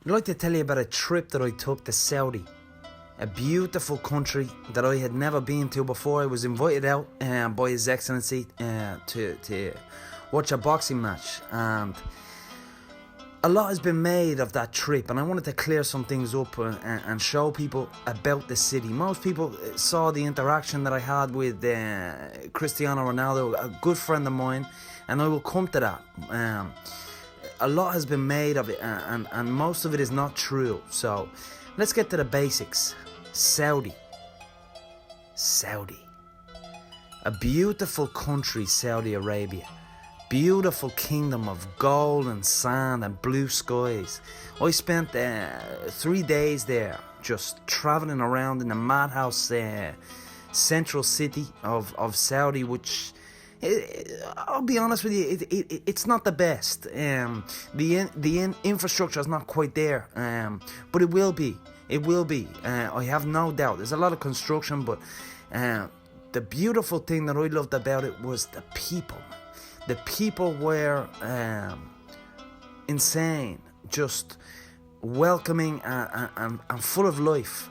I'd like to tell you about a trip that I took to Saudi, a beautiful country that I had never been to before. I was invited out by His Excellency to watch a boxing match, and a lot has been made of that trip, and I wanted to clear some things up and show people about the city. Most people saw the interaction that I had with Cristiano Ronaldo, a good friend of mine, and I will come to that. A lot has been made of it, and most of it is not true. So let's get to the basics. Saudi. A beautiful country, Saudi Arabia. Beautiful kingdom of gold and sand and blue skies. I spent 3 days there, just traveling around in the madhouse central city of Saudi, which, I'll be honest with you, it's not the best. The infrastructure is not quite there, but it will be. I have no doubt. There's a lot of construction, but the beautiful thing that I loved about it was the people. The people were insane, just welcoming and full of life.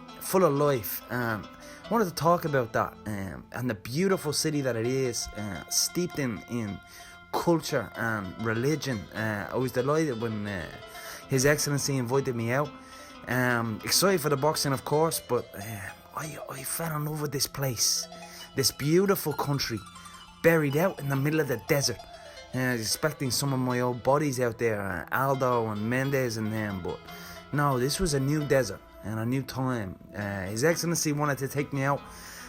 And I wanted to talk about that and the beautiful city that it is, steeped in culture and religion. I was delighted when His Excellency invited me out. Excited for the boxing, of course, but I fell in love with this place, this beautiful country, buried out in the middle of the desert. I was expecting some of my old buddies out there, Aldo and Mendez and them, but no, this was a new desert and a new time. His Excellency wanted to take me out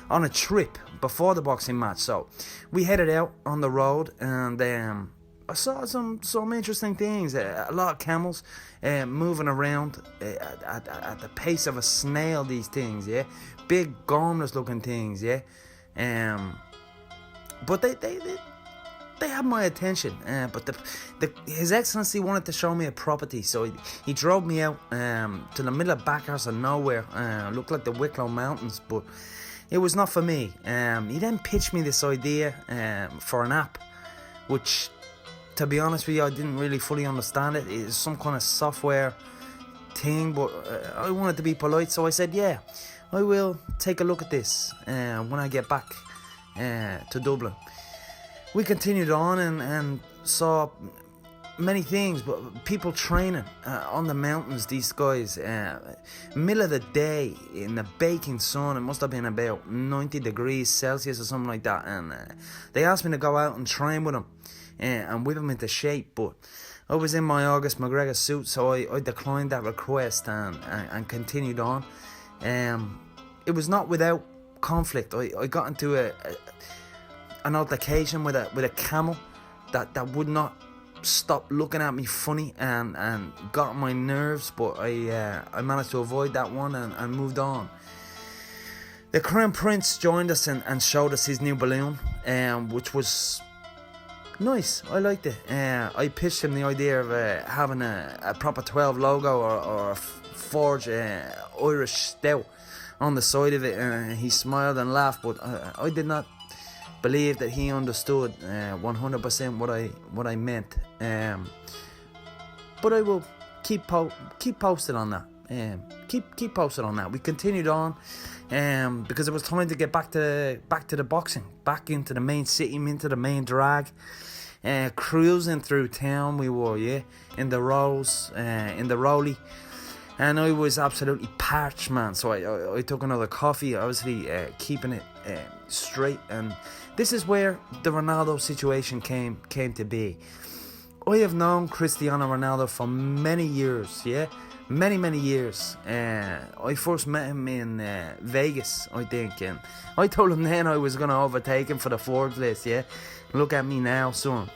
on a trip before the boxing match, so we headed out on the road, and I saw some interesting things. A lot of camels moving around at the pace of a snail. These things, yeah, big, gormless looking things, yeah. But they had my attention. But His Excellency wanted to show me a property, so he drove me out to the middle of backhouse of nowhere. Looked like the Wicklow Mountains, but it was not for me. He then pitched me this idea for an app, which, to be honest with you, I didn't really fully understand it. It's some kind of software thing, but I wanted to be polite, so I said, yeah, I will take a look at this when I get back to Dublin. We continued on and saw many things, but people training on the mountains, these guys, middle of the day in the baking sun. It must have been about 90 degrees Celsius or something like that, and they asked me to go out and train with them and whip them into shape, but I was in my August McGregor suit, so I declined that request and continued on. It was not without conflict. I got into an altercation with a camel that would not stop looking at me funny and got on my nerves, but I managed to avoid that one and moved on. The Crown Prince joined us and showed us his new balloon, which was nice. I liked it. I pitched him the idea of having a proper 12 logo or a forged Irish stout on the side of it. He smiled and laughed, but I did not believe that he understood 100% what I meant. But I will keep posted on that. Keep posted on that. We continued on because it was time to get back to the boxing, back into the main city, into the main drag. Cruising through town we were, yeah, in the Rolls, in the Rolly, and I was absolutely parched, man. So I took another coffee, obviously keeping it straight. And this is where the Ronaldo situation came to be. I have known Cristiano Ronaldo for many years, yeah, many years. I first met him in Vegas, I think, and I told him then I was going to overtake him for the Forbes list, yeah. Look at me now, son.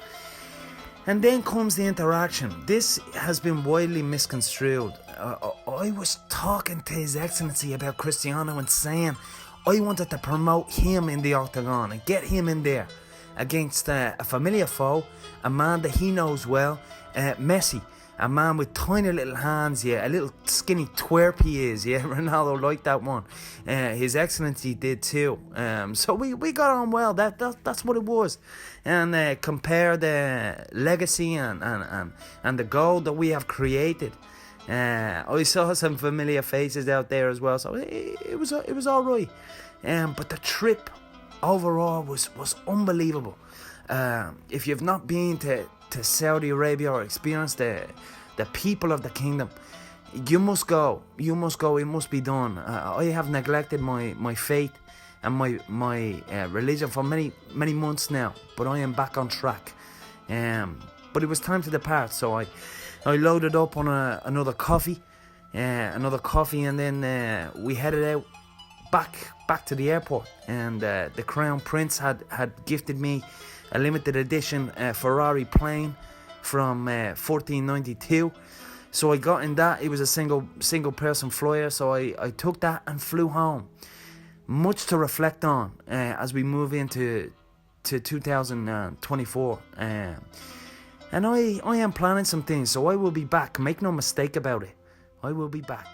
And then comes the interaction. This has been widely misconstrued. I was talking to His Excellency about Cristiano and saying I wanted to promote him in the octagon and get him in there against a familiar foe, a man that he knows well, Messi, a man with tiny little hands, yeah, a little skinny twerp he is, yeah. Ronaldo liked that one. His Excellency did too. So we got on well. That's what it was. And compare the legacy and the goal that we have created I saw some familiar faces out there as well, so it was all right. But the trip overall was unbelievable. If you've not been to Saudi Arabia or experienced the people of the kingdom, you must go. It must be done. I have neglected my faith and my religion for many months now, but I am back on track. But it was time to depart, so I loaded up on another coffee, and then we headed out back to the airport. And the Crown Prince had gifted me a limited edition Ferrari plane from 1492. So I got in that. It was a single person flyer, so I took that and flew home. Much to reflect on as we move into 2024. And I am planning some things, so I will be back. Make no mistake about it. I will be back.